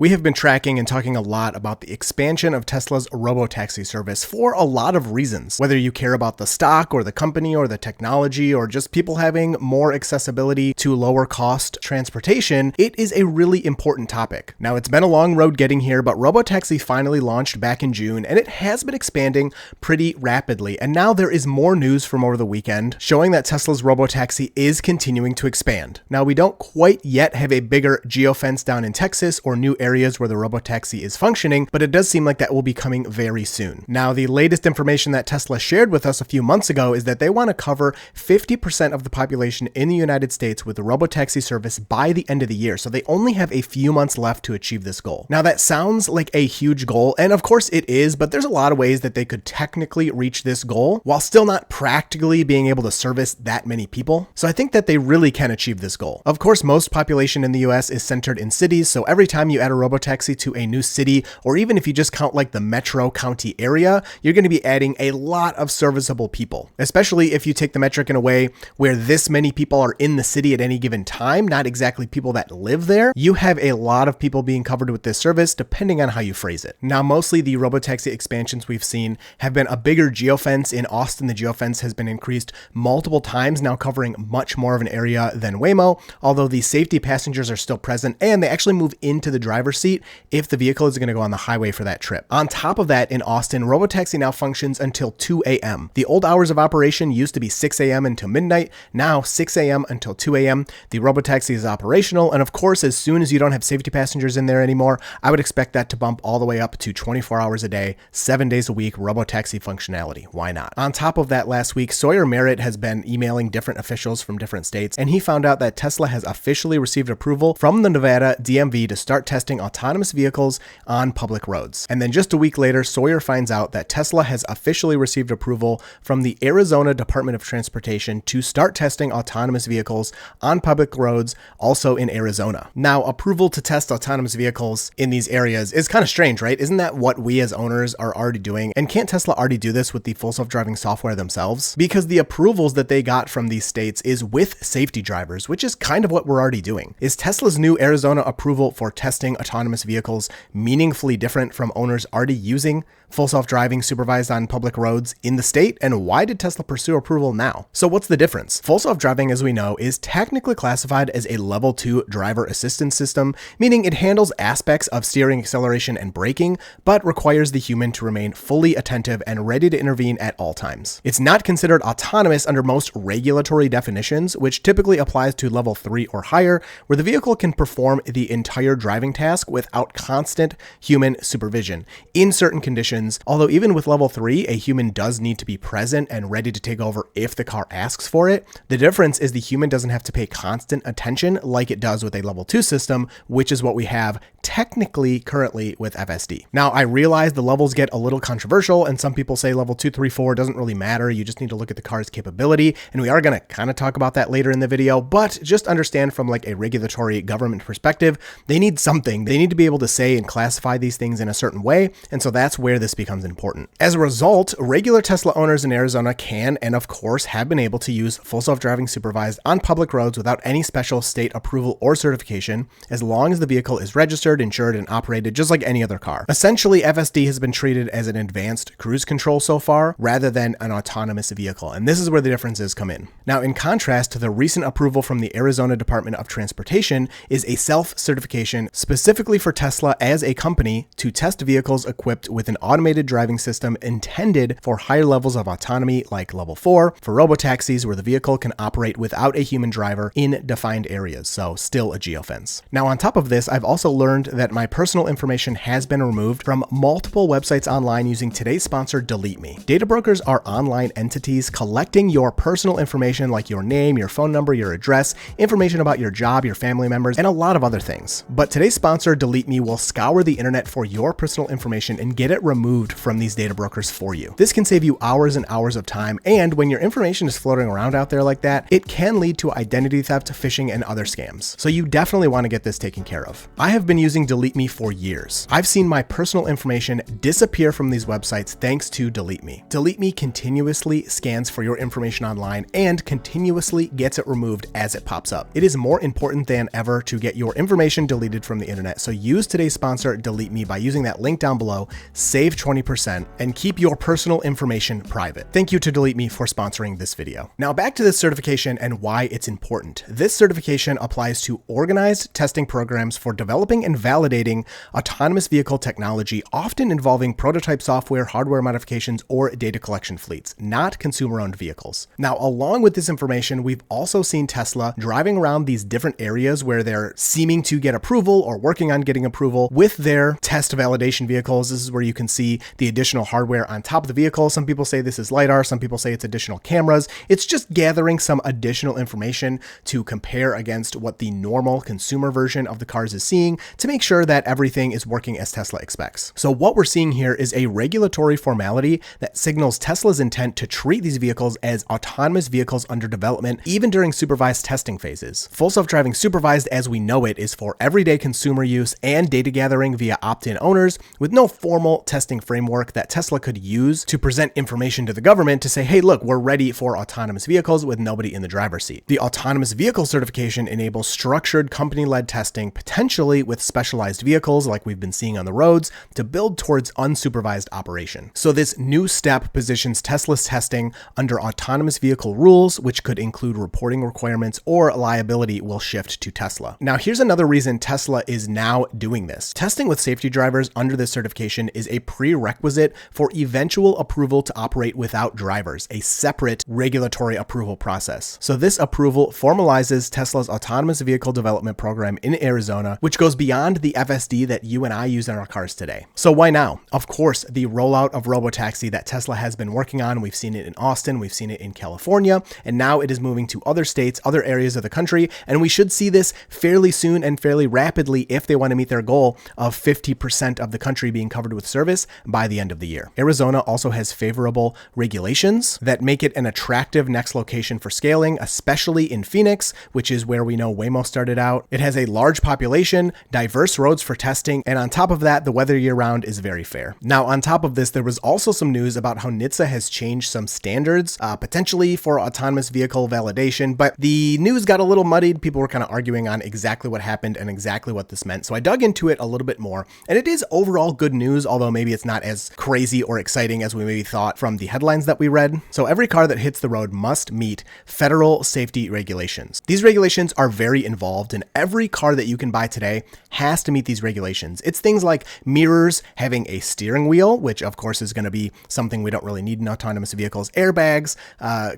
We have been tracking and talking a lot about the expansion of Tesla's Robotaxi service for a lot of reasons. Whether you care about the stock or the company or the technology or just people having more accessibility to lower cost transportation, it is a really important topic. Now, it's been a long road getting here, but Robotaxi finally launched back in June and it has been expanding pretty rapidly. And now there is more news from over the weekend showing that Tesla's Robotaxi is continuing to expand. Now, we don't quite yet have a bigger geofence down in Texas or new areas where the Robotaxi is functioning, but it does seem like that will be coming very soon. Now, the latest information that Tesla shared with us a few months ago is that they want to cover 50% of the population in the United States with the Robotaxi service by the end of the year. So they only have a few months left to achieve this goal. Now, that sounds like a huge goal, and of course it is, but there's a lot of ways that they could technically reach this goal while still not practically being able to service that many people. So I think that they really can achieve this goal. Of course, most population in the US is centered in cities, so every time you add a Robotaxi to a new city, or even if you just count like the metro county area, you're going to be adding a lot of serviceable people, especially if you take the metric in a way where this many people are in the city at any given time, not exactly people that live there. You have a lot of people being covered with this service, depending on how you phrase it. Now, mostly the Robotaxi expansions we've seen have been a bigger geofence. In Austin, the geofence has been increased multiple times, now covering much more of an area than Waymo, although the safety passengers are still present and they actually move into the driver's seat if the vehicle is going to go on the highway for that trip. On top of that, in Austin, Robotaxi now functions until 2 a.m. The old hours of operation used to be 6 a.m. until midnight, now 6 a.m. until 2 a.m. The Robotaxi is operational, and of course, as soon as you don't have safety passengers in there anymore, I would expect that to bump all the way up to 24 hours a day, 7 days a week Robotaxi functionality. Why not? On top of that, last week, Sawyer Merritt has been emailing different officials from different states, and he found out that Tesla has officially received approval from the Nevada DMV to start testing autonomous vehicles on public roads. And then just a week later, Sawyer finds out that Tesla has officially received approval from the Arizona Department of Transportation to start testing autonomous vehicles on public roads, also in Arizona. Now, approval to test autonomous vehicles in these areas is kind of strange, right? Isn't that what we as owners are already doing? And can't Tesla already do this with the full self-driving software themselves? Because the approvals that they got from these states is with safety drivers, which is kind of what we're already doing. Is Tesla's new Arizona approval for testing autonomous vehicles meaningfully different from owners already using full self-driving supervised on public roads in the state? And why did Tesla pursue approval now? So what's the difference? Full self-driving, as we know, is technically classified as a level 2 driver assistance system, meaning it handles aspects of steering, acceleration, and braking, but requires the human to remain fully attentive and ready to intervene at all times. It's not considered autonomous under most regulatory definitions, which typically applies to level 3 or higher, where the vehicle can perform the entire driving task without constant human supervision in certain conditions. Although even with level 3, a human does need to be present and ready to take over if the car asks for it. The difference is the human doesn't have to pay constant attention like it does with a level 2 system, which is what we have technically currently with FSD. Now, I realize the levels get a little controversial and some people say level 2, 3, 4 doesn't really matter. You just need to look at the car's capability. And we are going to kind of talk about that later in the video, but just understand from like a regulatory government perspective, they need something. They need to be able to say and classify these things in a certain way. And so that's where this becomes important. As a result, regular Tesla owners in Arizona can, and of course have been able to use full self-driving supervised on public roads without any special state approval or certification, as long as the vehicle is registered, insured, and operated just like any other car. Essentially, FSD has been treated as an advanced cruise control so far, rather than an autonomous vehicle. And this is where the differences come in. Now, in contrast to the recent approval from the Arizona Department of Transportation is a self-certification specifically for Tesla as a company to test vehicles equipped with an automated driving system intended for higher levels of autonomy like level 4 for robotaxis where the vehicle can operate without a human driver in defined areas, so still a geofence. Now, on top of this, I've also learned that my personal information has been removed from multiple websites online using today's sponsor, Delete Me. Data brokers are online entities collecting your personal information like your name, your phone number, your address, information about your job, your family members, and a lot of other things. But today's sponsor, Delete Me, will scour the internet for your personal information and get it removed from these data brokers for you. This can save you hours and hours of time, and when your information is floating around out there like that, it can lead to identity theft, phishing, and other scams. So you definitely want to get this taken care of. I have been using Delete Me for years. I've seen my personal information disappear from these websites thanks to Delete Me. Delete Me continuously scans for your information online and continuously gets it removed as it pops up. It is more important than ever to get your information deleted from the internet internet. So use today's sponsor, Delete Me, by using that link down below, save 20%, and keep your personal information private. Thank you to Delete Me for sponsoring this video. Now back to this certification and why it's important. This certification applies to organized testing programs for developing and validating autonomous vehicle technology, often involving prototype software, hardware modifications, or data collection fleets, not consumer-owned vehicles. Now, along with this information, we've also seen Tesla driving around these different areas where they're seeming to get approval or working on getting approval with their test validation vehicles. This is where you can see the additional hardware on top of the vehicle. Some people say this is LiDAR, some people say it's additional cameras. It's just gathering some additional information to compare against what the normal consumer version of the cars is seeing to make sure that everything is working as Tesla expects. So what we're seeing here is a regulatory formality that signals Tesla's intent to treat these vehicles as autonomous vehicles under development, even during supervised testing phases. Full self-driving supervised as we know it is for everyday consumer use and data gathering via opt-in owners, with no formal testing framework that Tesla could use to present information to the government to say, hey, look, we're ready for autonomous vehicles with nobody in the driver's seat. The autonomous vehicle certification enables structured company-led testing, potentially with specialized vehicles like we've been seeing on the roads, to build towards unsupervised operation. So this new step positions Tesla's testing under autonomous vehicle rules, which could include reporting requirements or liability will shift to Tesla. Now, here's another reason Tesla is now doing this. Testing with safety drivers under this certification is a prerequisite for eventual approval to operate without drivers, a separate regulatory approval process. So this approval formalizes Tesla's autonomous vehicle development program in Arizona, which goes beyond the FSD that you and I use in our cars today. So why now? Of course, the rollout of Robotaxi that Tesla has been working on. We've seen it in Austin, we've seen it in California, and now it is moving to other states, other areas of the country, and we should see this fairly soon and fairly rapidly if they want to meet their goal of 50% of the country being covered with service by the end of the year. Arizona also has favorable regulations that make it an attractive next location for scaling, especially in Phoenix, which is where we know Waymo started out. It has a large population, diverse roads for testing, and on top of that, the weather year-round is very fair. Now, on top of this, there was also some news about how NHTSA has changed some standards, potentially for autonomous vehicle validation, but the news got a little muddied. People were kind of arguing on exactly what happened and exactly what this meant. So I dug into it a little bit more, and it is overall good news, although maybe it's not as crazy or exciting as we maybe thought from the headlines that we read. So every car that hits the road must meet federal safety regulations. These regulations are very involved, and every car that you can buy today has to meet these regulations. It's things like mirrors, having a steering wheel, which of course is going to be something we don't really need in autonomous vehicles, airbags,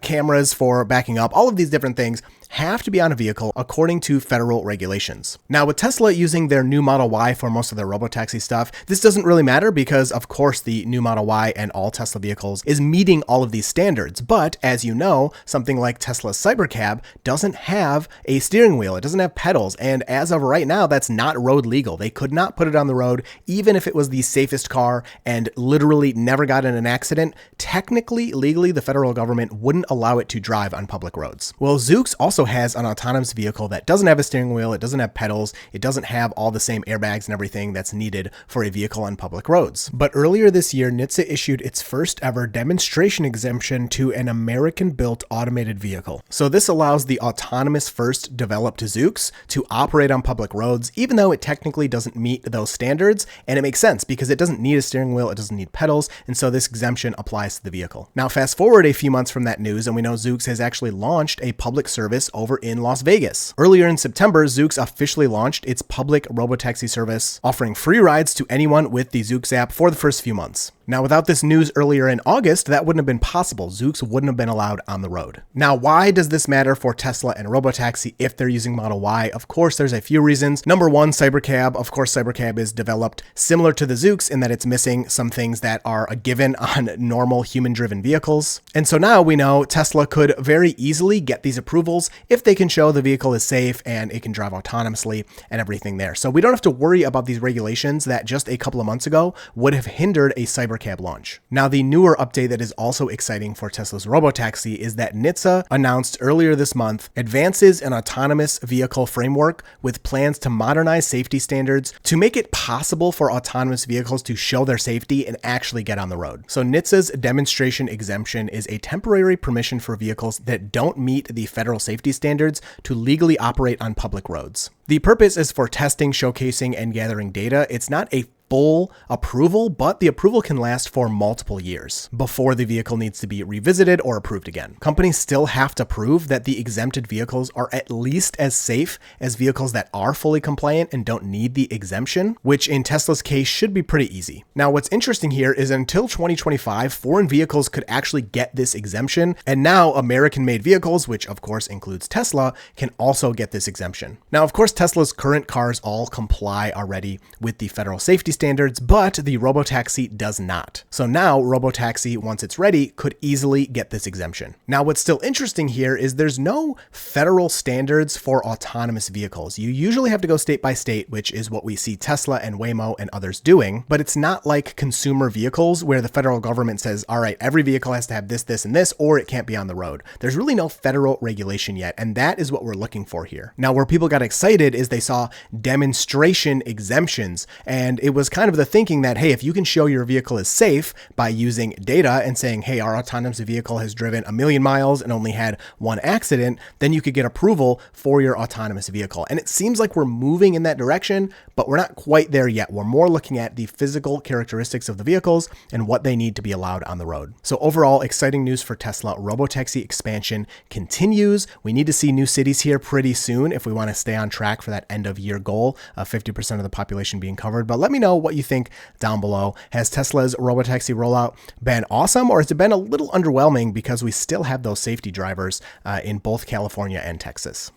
cameras for backing up, all of these different things have to be on a vehicle according to federal regulations. Now, with Tesla using their new Model Y for most of their Robotaxi stuff, this doesn't really matter because, of course, the new Model Y and all Tesla vehicles is meeting all of these standards. But as you know, something like Tesla's CyberCab doesn't have a steering wheel. It doesn't have pedals. And as of right now, that's not road legal. They could not put it on the road, even if it was the safest car and literally never got in an accident. Technically, legally, the federal government wouldn't allow it to drive on public roads. Well, Zoox also has an autonomous vehicle that doesn't have a steering wheel, it doesn't have pedals, it doesn't have all the same airbags and everything that's needed for a vehicle on public roads. But earlier this year, NHTSA issued its first ever demonstration exemption to an American-built automated vehicle. So this allows the autonomous first developed Zoox to operate on public roads, even though it technically doesn't meet those standards, and it makes sense because it doesn't need a steering wheel, it doesn't need pedals, and so this exemption applies to the vehicle. Now, fast forward a few months from that news, and we know Zoox has actually launched a public service over in Las Vegas. Earlier in September, Zoox officially launched its public Robotaxi service, offering free rides to anyone with the Zoox app for the first few months. Now, without this news earlier in August, that wouldn't have been possible. Zoox wouldn't have been allowed on the road. Now, why does this matter for Tesla and Robotaxi if they're using Model Y? Of course, there's a few reasons. Number one, CyberCab. Of course, CyberCab is developed similar to the Zoox in that it's missing some things that are a given on normal human-driven vehicles. And so now we know Tesla could very easily get these approvals if they can show the vehicle is safe and it can drive autonomously and everything there. So we don't have to worry about these regulations that just a couple of months ago would have hindered a CyberCab launch. Now, the newer update that is also exciting for Tesla's Robotaxi is that NHTSA announced earlier this month advances in autonomous vehicle framework with plans to modernize safety standards to make it possible for autonomous vehicles to show their safety and actually get on the road. So NHTSA's demonstration exemption is a temporary permission for vehicles that don't meet the federal safety safety standards to legally operate on public roads. The purpose is for testing, showcasing, and gathering data. It's not a full approval, but the approval can last for multiple years before the vehicle needs to be revisited or approved again. Companies still have to prove that the exempted vehicles are at least as safe as vehicles that are fully compliant and don't need the exemption, which in Tesla's case should be pretty easy. Now, what's interesting here is until 2025, foreign vehicles could actually get this exemption, and now American-made vehicles, which of course includes Tesla, can also get this exemption. Now, of course, Tesla's current cars all comply already with the federal safety standards, but the Robotaxi does not. So now Robotaxi, once it's ready, could easily get this exemption. Now, what's still interesting here is there's no federal standards for autonomous vehicles. You usually have to go state by state, which is what we see Tesla and Waymo and others doing, but it's not like consumer vehicles where the federal government says, all right, every vehicle has to have this, this, and this, or it can't be on the road. There's really no federal regulation yet, and that is what we're looking for here. Now, where people got excited is they saw demonstration exemptions, and it was kind of the thinking that, hey, if you can show your vehicle is safe by using data and saying, hey, our autonomous vehicle has driven 1,000,000 miles and only had one accident, then you could get approval for your autonomous vehicle. And it seems like we're moving in that direction, but we're not quite there yet. We're more looking at the physical characteristics of the vehicles and what they need to be allowed on the road. So overall, exciting news for Tesla. Robotaxi expansion continues. We need to see new cities here pretty soon if we want to stay on track for that end of year goal of 50% of the population being covered. But let me know what you think down below. Has Tesla's Robotaxi rollout been awesome, or has it been a little underwhelming because we still have those safety drivers in both California and Texas?